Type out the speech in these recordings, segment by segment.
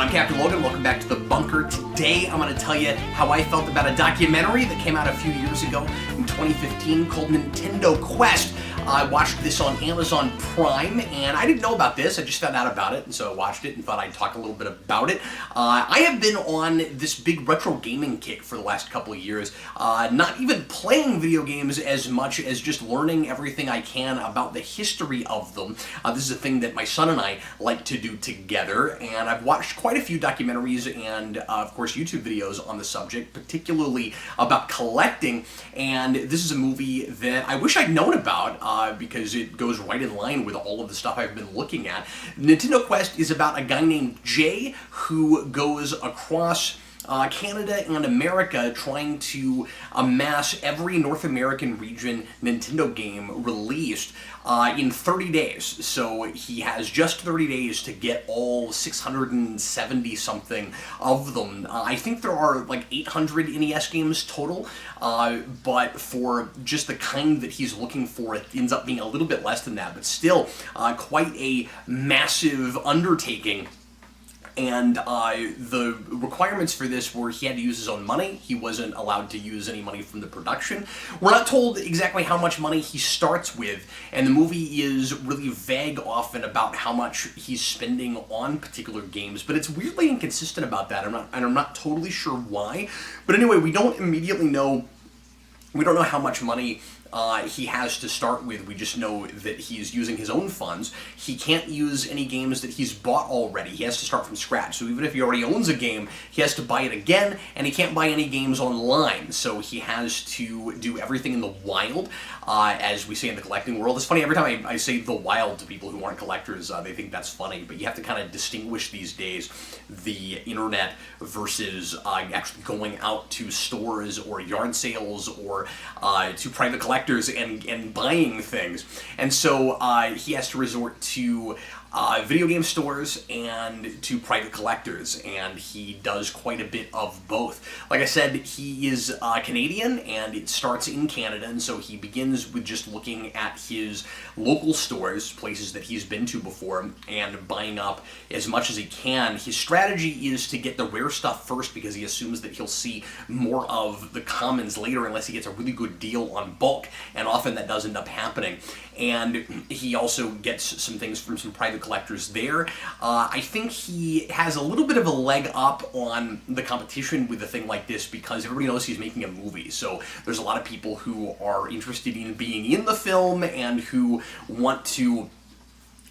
I'm Captain Logan, welcome back to The Bunker. Today I'm going to tell you how I felt about a documentary that came out a few years ago in 2015 called Nintendo Quest. I watched this on Amazon Prime, and I didn't know about this. I just found out about it, and so I watched it and thought I'd talk a little bit about it. I have been on this big retro gaming kick for the last couple of years, not even playing video games as much as just learning everything I can about the history of them. This is a thing that my son and I like to do together, and I've watched quite a few documentaries and, of course, YouTube videos on the subject, particularly about collecting, and this is a movie that I wish I'd known about, because it goes right in line with all of the stuff I've been looking at. Nintendo Quest is about a guy named Jay who goes across Canada and America trying to amass every North American region Nintendo game released in 30 days. So he has just 30 days to get all 670 something of them. I think there are like 800 NES games total, but for just the kind that he's looking for, it ends up being a little bit less than that, but still quite a massive undertaking. And the requirements for this were he had to use his own money. He wasn't allowed to use any money from the production. We're not told exactly how much money he starts with, and the movie is really vague often about how much he's spending on particular games, but it's weirdly inconsistent about that. I'm not totally sure why. But anyway, we don't immediately know. We don't know how much money he has to start with. We just know that he's using his own funds. He can't use any games that he's bought already. He has to start from scratch. So even if he already owns a game, he has to buy it again, and he can't buy any games online. So he has to do everything in the wild, as we say in the collecting world. It's funny, every time I say the wild to people who aren't collectors, they think that's funny, but you have to kind of distinguish these days the internet versus actually going out to stores or yard sales or to private collectors and buying things. And so he has to resort to video game stores and to private collectors, and he does quite a bit of both. Like I said, he is Canadian, and it starts in Canada, and so he begins with just looking at his local stores, places that he's been to before, and buying up as much as he can. His strategy is to get the rare stuff first because he assumes that he'll see more of the commons later unless he gets a really good deal on bulk, and often that does end up happening. And he also gets some things from some private collectors there. I think he has a little bit of a leg up on the competition with a thing like this because everybody knows he's making a movie. So there's a lot of people who are interested in being in the film and who want to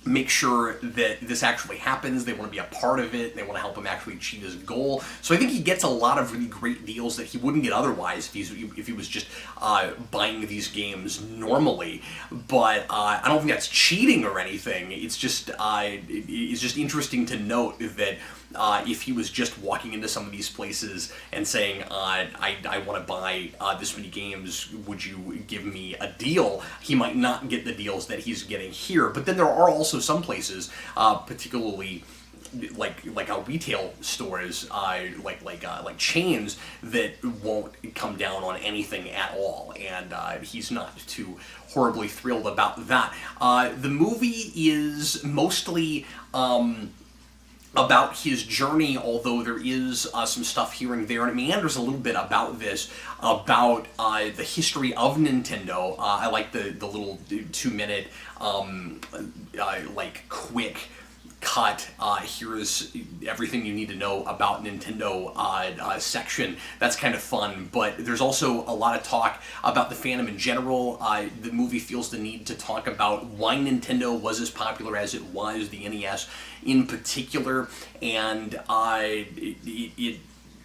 make sure that this actually happens. They want to be a part of it. They want to help him actually achieve his goal. So I think he gets a lot of really great deals that he wouldn't get otherwise if he was just buying these games normally. But I don't think that's cheating or anything. It's just interesting to note that if he was just walking into some of these places and saying, I want to buy this many games, would you give me a deal? He might not get the deals that he's getting here. But then there are also some places, particularly like retail stores, like chains, that won't come down on anything at all, and he's not too horribly thrilled about that. The movie is mostly about his journey, although there is some stuff here and there, and it meanders a little bit about this, about the history of Nintendo. I like the little 2-minute, quick cut, here's everything you need to know about Nintendo section. That's kind of fun, but there's also a lot of talk about the fandom in general. The movie feels the need to talk about why Nintendo was as popular as it was, the NES in particular, and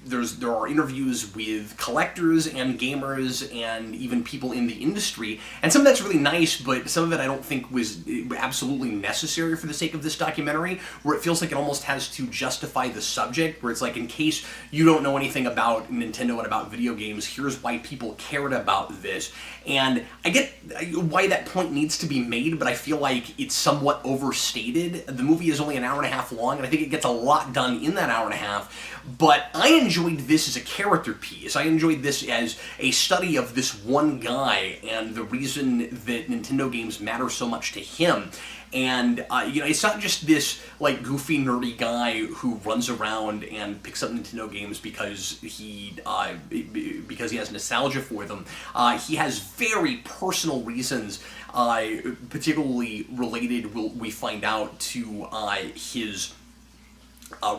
there are interviews with collectors and gamers and even people in the industry, and some of that's really nice, but some of it I don't think was absolutely necessary for the sake of this documentary, where it feels like it almost has to justify the subject, where it's like, in case you don't know anything about Nintendo and about video games, here's why people cared about this. And I get why that point needs to be made, but I feel like it's somewhat overstated. The movie is only an hour and a half long, and I think it gets a lot done in that hour and a half, but I enjoyed this as a character piece. I enjoyed this as a study of this one guy and the reason that Nintendo games matter so much to him. And, it's not just this, like, goofy, nerdy guy who runs around and picks up Nintendo games because he has nostalgia for them. He has very personal reasons, particularly related, we find out, to his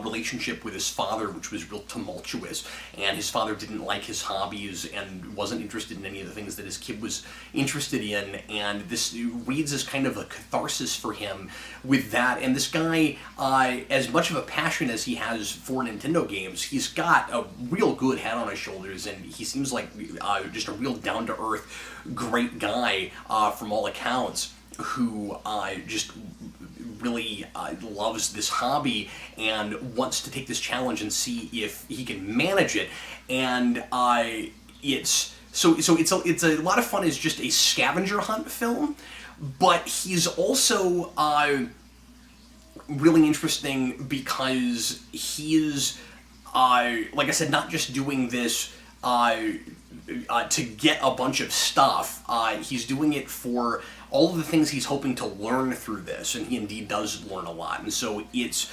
relationship with his father, which was real tumultuous, and his father didn't like his hobbies and wasn't interested in any of the things that his kid was interested in, and this reads as kind of a catharsis for him with that. And this guy, as much of a passion as he has for Nintendo games, he's got a real good head on his shoulders, and he seems like just a real down-to-earth, great guy from all accounts, who just really loves this hobby and wants to take this challenge and see if he can manage it. And it's a lot of fun as just a scavenger hunt film, but he's also really interesting because he is, like I said, not just doing this to get a bunch of stuff. He's doing it for all of the things he's hoping to learn through this, and he indeed does learn a lot. And so it's,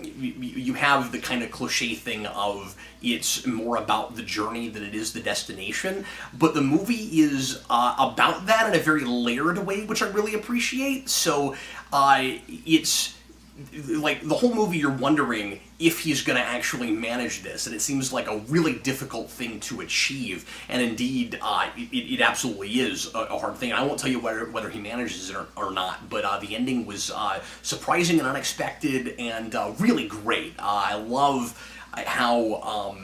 you have the kind of cliche thing of it's more about the journey than it is the destination, but the movie is about that in a very layered way, which I really appreciate. So it's like the whole movie you're wondering if he's going to actually manage this, and it seems like a really difficult thing to achieve, and indeed it absolutely is a hard thing. I won't tell you whether he manages it or not, but the ending was surprising and unexpected and really great. I love how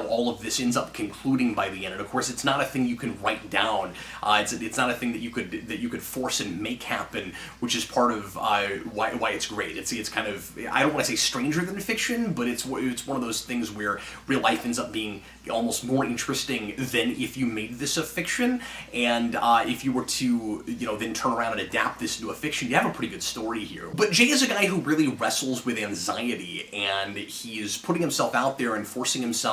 all of this ends up concluding by the end, and of course it's not a thing you can write down. It's not a thing that you could force and make happen, which is part of why it's great. It's kind of, I don't want to say stranger than fiction, but it's one of those things where real life ends up being almost more interesting than if you made this a fiction. And if you were to then turn around and adapt this into a fiction, you have a pretty good story here. But Jay is a guy who really wrestles with anxiety, and he's putting himself out there and forcing himself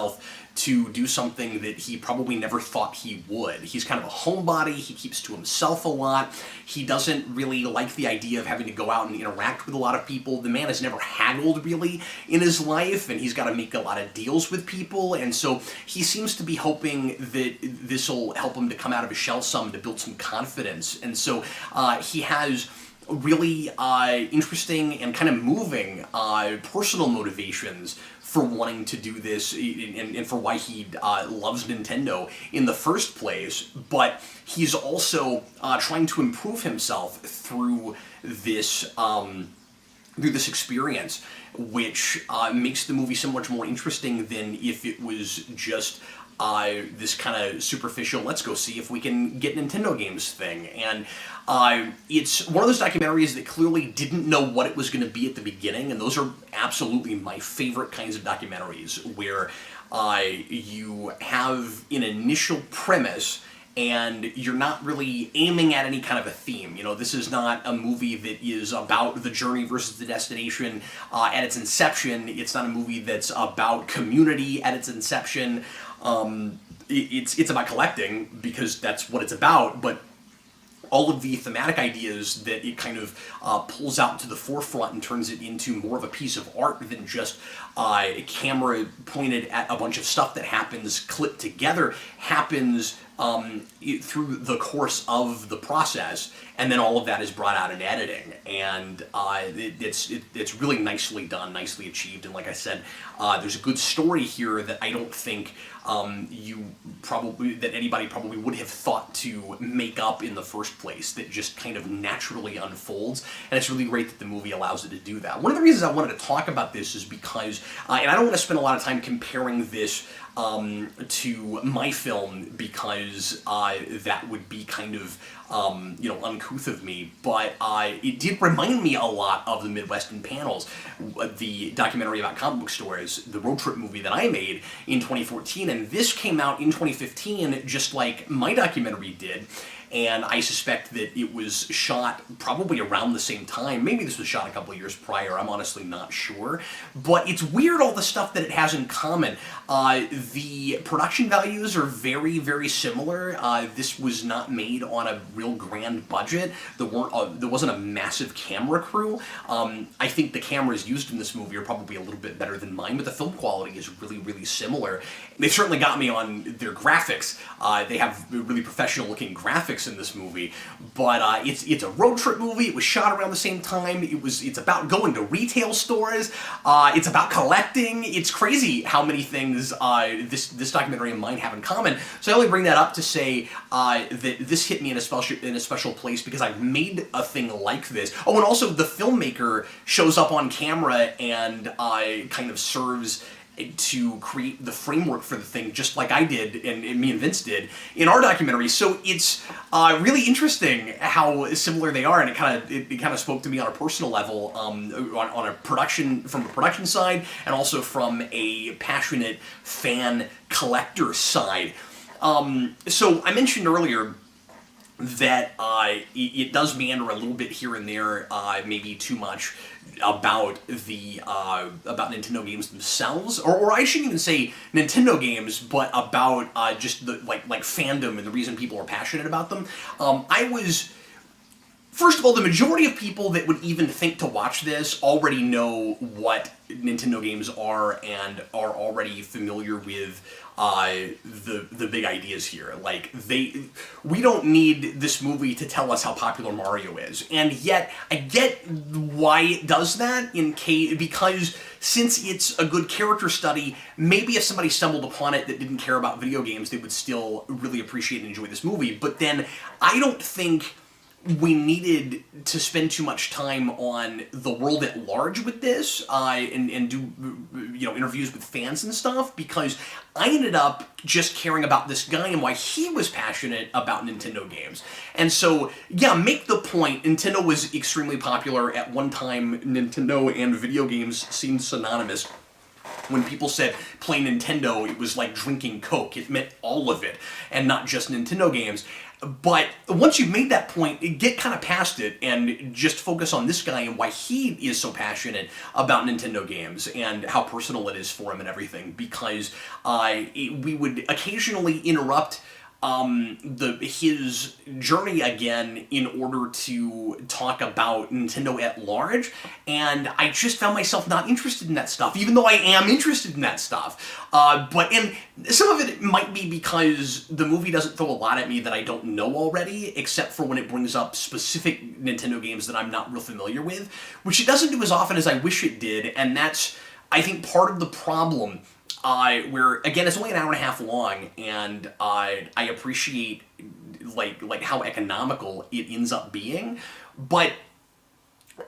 to do something that he probably never thought he would. He's kind of a homebody, he keeps to himself a lot, he doesn't really like the idea of having to go out and interact with a lot of people. The man has never haggled really in his life, and he's got to make a lot of deals with people, and so he seems to be hoping that this will help him to come out of his shell some, to build some confidence. And so he has really interesting and kind of moving personal motivations for wanting to do this, and for why he loves Nintendo in the first place, but he's also trying to improve himself through this experience, which makes the movie so much more interesting than if it was just this kind of superficial, let's go see if we can get Nintendo games thing. And it's one of those documentaries that clearly didn't know what it was going to be at the beginning, and those are absolutely my favorite kinds of documentaries, where you have an initial premise and you're not really aiming at any kind of a theme. This is not a movie that is about the journey versus the destination at its inception. It's not a movie that's about community at its inception. It's about collecting, because that's what it's about, but all of the thematic ideas that it kind of pulls out to the forefront and turns it into more of a piece of art than just a camera pointed at a bunch of stuff that happens clipped together, happens through the course of the process, and then all of that is brought out in editing, and it's really nicely done, nicely achieved. And like I said, there's a good story here that I don't think anybody probably would have thought to make up in the first place, that just kind of naturally unfolds, and it's really great that the movie allows it to do that. One of the reasons I wanted to talk about this is because, and I don't want to spend a lot of time comparing this to my film, because that would be kind of uncouth of me, but it did remind me a lot of the Midwestern Panels, the documentary about comic book stores, the road trip movie that I made in 2014, and this came out in 2015, just like my documentary did. and I suspect that it was shot probably around the same time. Maybe this was shot a couple of years prior, I'm honestly not sure. But it's weird all the stuff that it has in common. The production values are very, very similar. This was not made on a real grand budget. There wasn't a massive camera crew. I think the cameras used in this movie are probably a little bit better than mine, but the film quality is really, really similar. They certainly got me on their graphics. They have really professional-looking graphics in this movie, but it's a road trip movie. It was shot around the same time. It's about going to retail stores. It's about collecting. It's crazy how many things this documentary and mine have in common. So I only bring that up to say that this hit me in a special place because I've made a thing like this. Oh, and also the filmmaker shows up on camera and kind of serves to create the framework for the thing, just like I did, and me and Vince did, in our documentary. So it's really interesting how similar they are, and it kind of spoke to me on a personal level, on a production, from a production side, and also from a passionate fan collector side. So I mentioned earlier that it does meander a little bit here and there, maybe too much about Nintendo games themselves, or I shouldn't even say Nintendo games, but about just the like fandom and the reason people are passionate about them. First of all, the majority of people that would even think to watch this already know what Nintendo games are and are already familiar with the big ideas here. Like, we don't need this movie to tell us how popular Mario is, and yet I get why it does that because since it's a good character study, maybe if somebody stumbled upon it that didn't care about video games, they would still really appreciate and enjoy this movie. But then I don't think we needed to spend too much time on the world at large with this, and do interviews with fans and stuff, because I ended up just caring about this guy and why he was passionate about Nintendo games. And so, yeah, make the point, Nintendo was extremely popular. At one time, Nintendo and video games seemed synonymous. When people said play Nintendo, it was like drinking Coke. It meant all of it, and not just Nintendo games. But once you've made that point, get kind of past it and just focus on this guy and why he is so passionate about Nintendo games and how personal it is for him and everything. Because we would occasionally interrupt his journey again in order to talk about Nintendo at large, and I just found myself not interested in that stuff, even though I am interested in that stuff. And some of it might be because the movie doesn't throw a lot at me that I don't know already, except for when it brings up specific Nintendo games that I'm not real familiar with, which it doesn't do as often as I wish it did, and that's, I think, part of the problem. Where, again, it's only an hour and a half long, and I appreciate like how economical it ends up being, but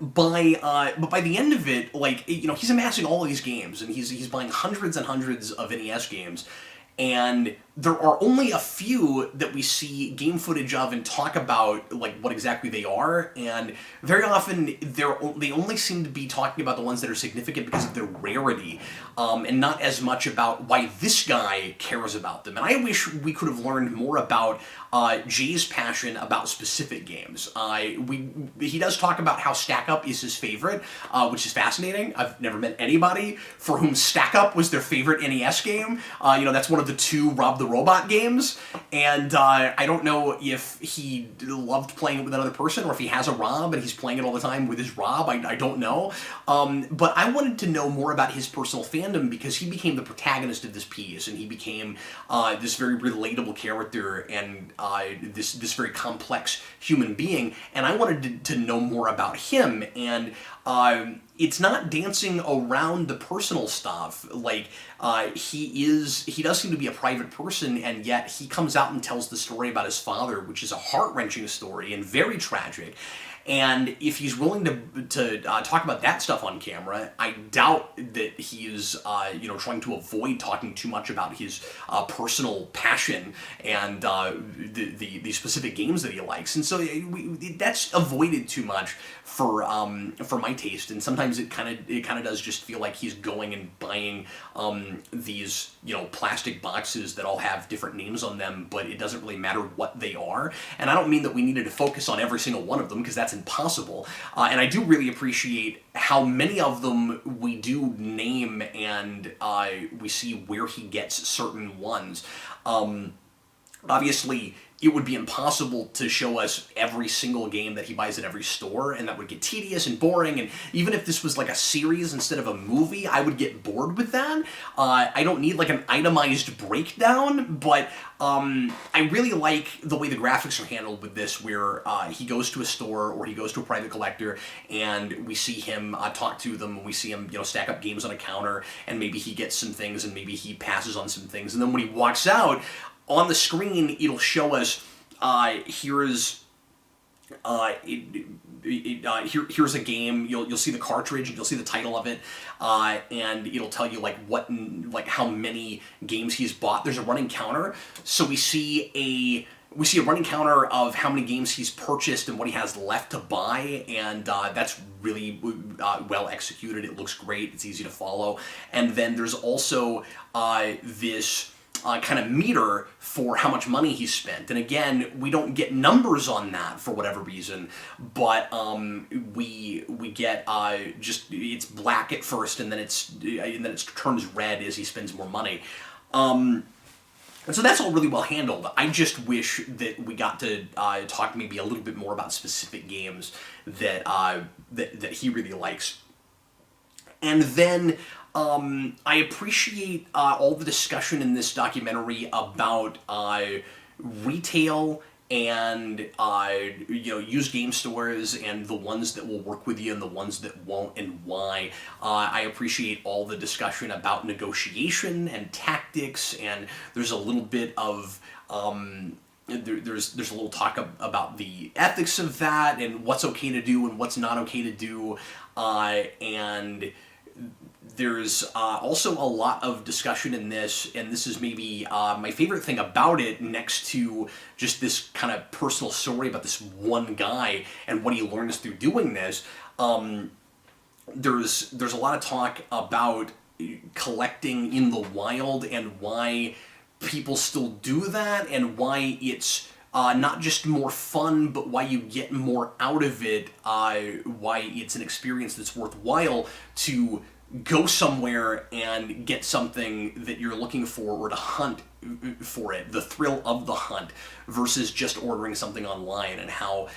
by the end of it, he's amassing all of these games, and he's buying hundreds and hundreds of NES games, and there are only a few that we see game footage of and talk about what exactly they are, and very often they only seem to be talking about the ones that are significant because of their rarity, and not as much about why this guy cares about them. And I wish we could have learned more about Jay's passion about specific games. He does talk about how Stack Up is his favorite, which is fascinating. I've never met anybody for whom Stack Up was their favorite NES game. That's one of the two Rob the Robot games, and I don't know if he loved playing it with another person or if he has a Rob and he's playing it all the time with his Rob. I don't know. But I wanted to know more about his personal fandom because he became the protagonist of this piece, and he became this very relatable character and this very complex human being, and I wanted to know more about him, and it's not dancing around the personal stuff. He does seem to be a private person, and yet he comes out and tells the story about his father, which is a heart-wrenching story and very tragic. And if he's willing to talk about that stuff on camera, I doubt that he's trying to avoid talking too much about his personal passion and the specific games that he likes. And so that's avoided too much for my taste. And sometimes it kind of does just feel like he's going and buying these plastic boxes that all have different names on them, but it doesn't really matter what they are. And I don't mean that we needed to focus on every single one of them, because that's impossible. And I do really appreciate how many of them we do name, and we see where he gets certain ones. Obviously, it would be impossible to show us every single game that he buys at every store, and that would get tedious and boring, and even if this was like a series instead of a movie, I would get bored with that. I don't need like an itemized breakdown, but I really like the way the graphics are handled with this, where he goes to a store or he goes to a private collector, and we see him talk to them, and we see him stack up games on a counter, and maybe he gets some things, and maybe he passes on some things, and then when he walks out, on the screen, it'll show us, here's a game. You'll see the cartridge, and you'll see the title of it, and it'll tell you like how many games he's bought. There's a running counter, so we see a running counter of how many games he's purchased and what he has left to buy, and that's really well executed. It looks great. It's easy to follow. And then there's also this kind of meter for how much money he spent. And again, we don't get numbers on that for whatever reason, but we get just, it's black at first, and then it turns red as he spends more money. And so that's all really well handled. I just wish that we got to talk maybe a little bit more about specific games that that he really likes. And then I appreciate all the discussion in this documentary about retail and used game stores, and the ones that will work with you and the ones that won't, and why. I appreciate all the discussion about negotiation and tactics, and there's a little bit of there's a little talk about the ethics of that, and what's okay to do and what's not okay to do, and there's also a lot of discussion in this, and this is maybe my favorite thing about it, next to just this kind of personal story about this one guy and what he learns through doing this. There's a lot of talk about collecting in the wild, and why people still do that, and why it's not just more fun, but why you get more out of it, why it's an experience that's worthwhile to go somewhere and get something that you're looking for, or to hunt for it, the thrill of the hunt, versus just ordering something online, and how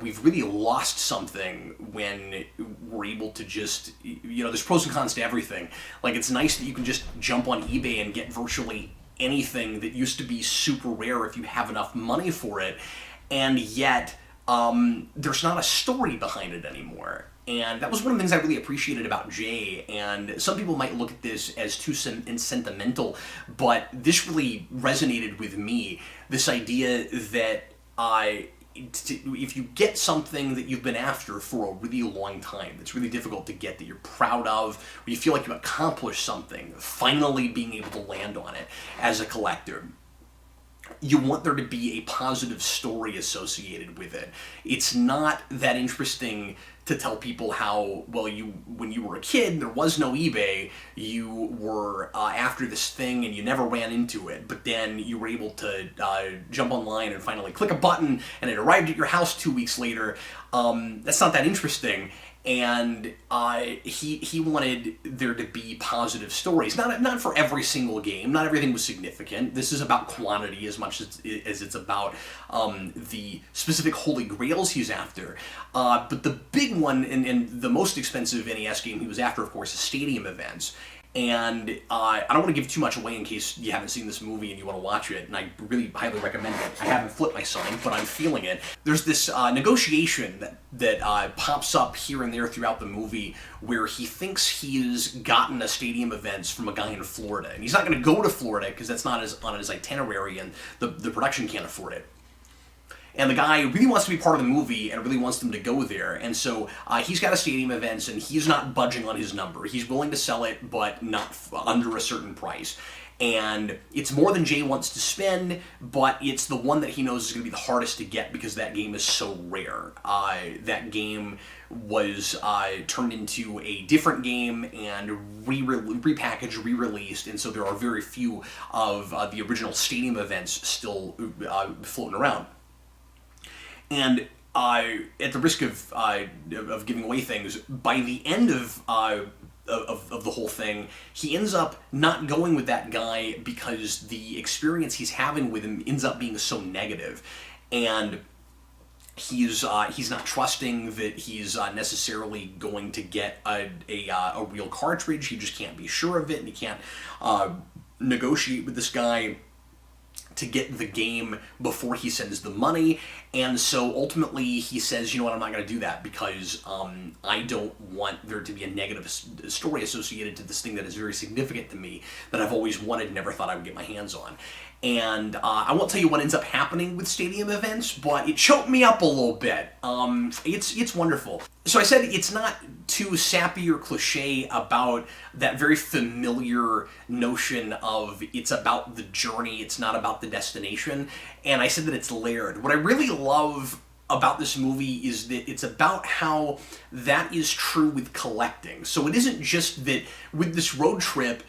we've really lost something when we're able to just, there's pros and cons to everything. Like, it's nice that you can just jump on eBay and get virtually anything that used to be super rare if you have enough money for it, and yet there's not a story behind it anymore. And that was one of the things I really appreciated about Jay, and some people might look at this as too sentimental, but this really resonated with me, this idea that if you get something that you've been after for a really long time, that's really difficult to get, that you're proud of, or you feel like you accomplished something, finally being able to land on it as a collector, you want there to be a positive story associated with it. It's not that interesting to tell people how, well, when you were a kid, there was no eBay, you were after this thing and you never ran into it, but then you were able to jump online and finally click a button and it arrived at your house 2 weeks later. That's not that interesting. And he wanted there to be positive stories. Not for every single game. Not everything was significant. This is about quantity as much as it's about the specific holy grails he's after. But the big one and the most expensive NES game he was after, of course, is stadium events. And I don't want to give too much away in case you haven't seen this movie and you want to watch it, and I really highly recommend it. I haven't flipped my sign, but I'm feeling it. There's this negotiation that pops up here and there throughout the movie, where he thinks he's gotten a stadium events from a guy in Florida, and he's not going to go to Florida because that's not on his itinerary, and the production can't afford it. And the guy really wants to be part of the movie and really wants them to go there. And so he's got a stadium events and he's not budging on his number. He's willing to sell it, but not under a certain price. And it's more than Jay wants to spend, but it's the one that he knows is going to be the hardest to get because that game is so rare. That game was turned into a different game and repackaged, re-released, and so there are very few of the original stadium events still floating around. And at the risk of giving away things, by the end of the whole thing, he ends up not going with that guy because the experience he's having with him ends up being so negative, and he's not trusting that he's necessarily going to get a real cartridge. He just can't be sure of it, and he can't negotiate with this guy to get the game before he sends the money. And so ultimately he says, you know what, I'm not going to do that because I don't want there to be a negative story associated to this thing that is very significant to me, that I've always wanted and never thought I would get my hands on. And I won't tell you what ends up happening with stadium events, but it choked me up a little bit. It's wonderful. So I said it's not too sappy or cliche about that very familiar notion of it's about the journey, it's not about the destination. And I said that it's layered. What I really love about this movie is that it's about how that is true with collecting. So it isn't just that with this road trip,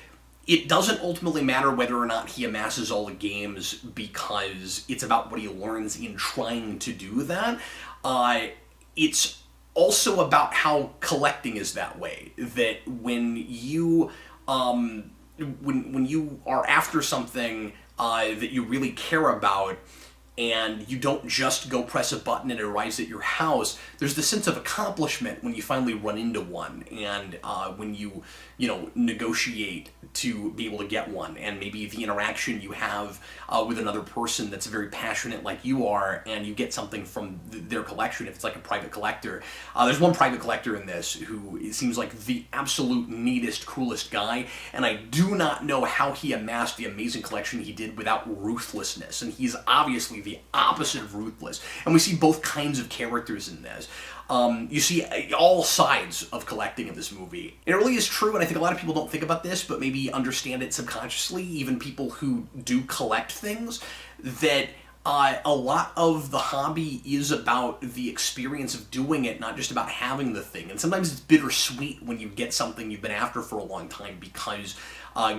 it doesn't ultimately matter whether or not he amasses all the games because it's about what he learns in trying to do that. It's also about how collecting is that way. That when you when you are after something that you really care about, and you don't just go press a button and it arrives at your house, there's the sense of accomplishment when you finally run into one, and when you negotiate to be able to get one, and maybe the interaction you have with another person that's very passionate like you are, and you get something from their collection, if it's like a private collector. There's one private collector in this who it seems like the absolute neatest, coolest guy, and I do not know how he amassed the amazing collection he did without ruthlessness, and he's obviously the opposite of ruthless. And we see both kinds of characters in this. You see all sides of collecting in this movie. And it really is true, and I think a lot of people don't think about this, but maybe understand it subconsciously, even people who do collect things, that a lot of the hobby is about the experience of doing it, not just about having the thing. And sometimes it's bittersweet when you get something you've been after for a long time, because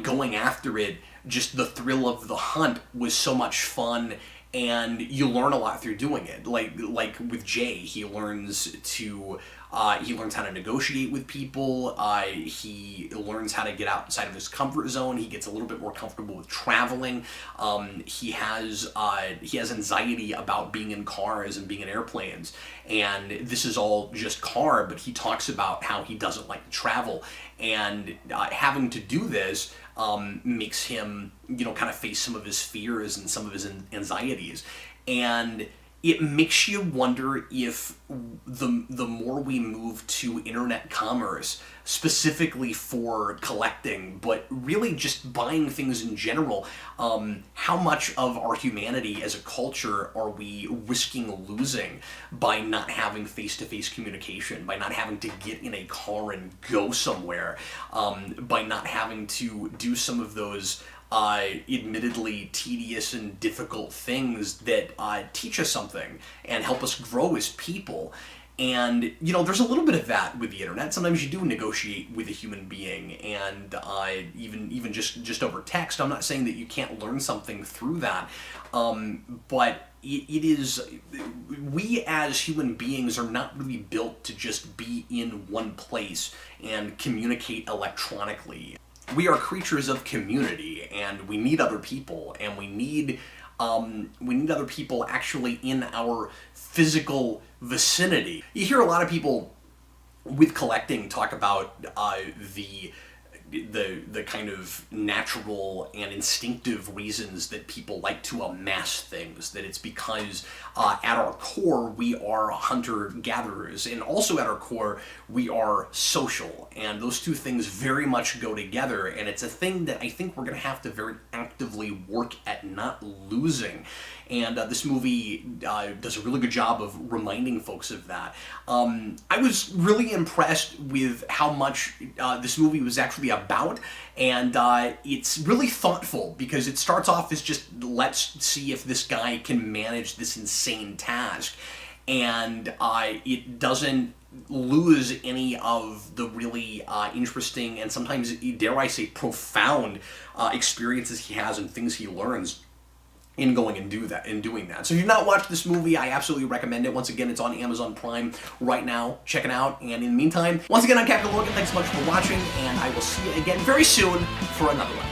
going after it, just the thrill of the hunt was so much fun, and you learn a lot through doing it. Like with Jay, he learns how to negotiate with people. He learns how to get outside of his comfort zone. He gets a little bit more comfortable with traveling. He has anxiety about being in cars and being in airplanes. And this is all just car, but he talks about how he doesn't like to travel. And having to do this makes him, kind of face some of his fears and some of his anxieties. And it makes you wonder if the more we move to internet commerce, specifically for collecting, but really just buying things in general, how much of our humanity as a culture are we risking losing by not having face-to-face communication, by not having to get in a car and go somewhere, by not having to do some of those admittedly tedious and difficult things that teach us something and help us grow as people. And, there's a little bit of that with the internet. Sometimes you do negotiate with a human being, and even just over text. I'm not saying that you can't learn something through that, but it is, we as human beings are not really built to just be in one place and communicate electronically. We are creatures of community, and we need other people, and we need other people actually in our physical vicinity. You hear a lot of people with collecting talk about the kind of natural and instinctive reasons that people like to amass things, that it's because at our core we are hunter-gatherers, and also at our core we are social, and those two things very much go together, and it's a thing that I think we're going to have to very actively work at not losing. and this movie does a really good job of reminding folks of that. I was really impressed with how much this movie was actually about, and it's really thoughtful because it starts off as just, let's see if this guy can manage this insane task, and it doesn't lose any of the really interesting and sometimes, dare I say, profound experiences he has and things he learns in going and doing that. So if you've not watched this movie, I absolutely recommend it. Once again, it's on Amazon Prime right now. Check it out. And in the meantime, once again, I'm Captain Logan. Thanks so much for watching, and I will see you again very soon for another one.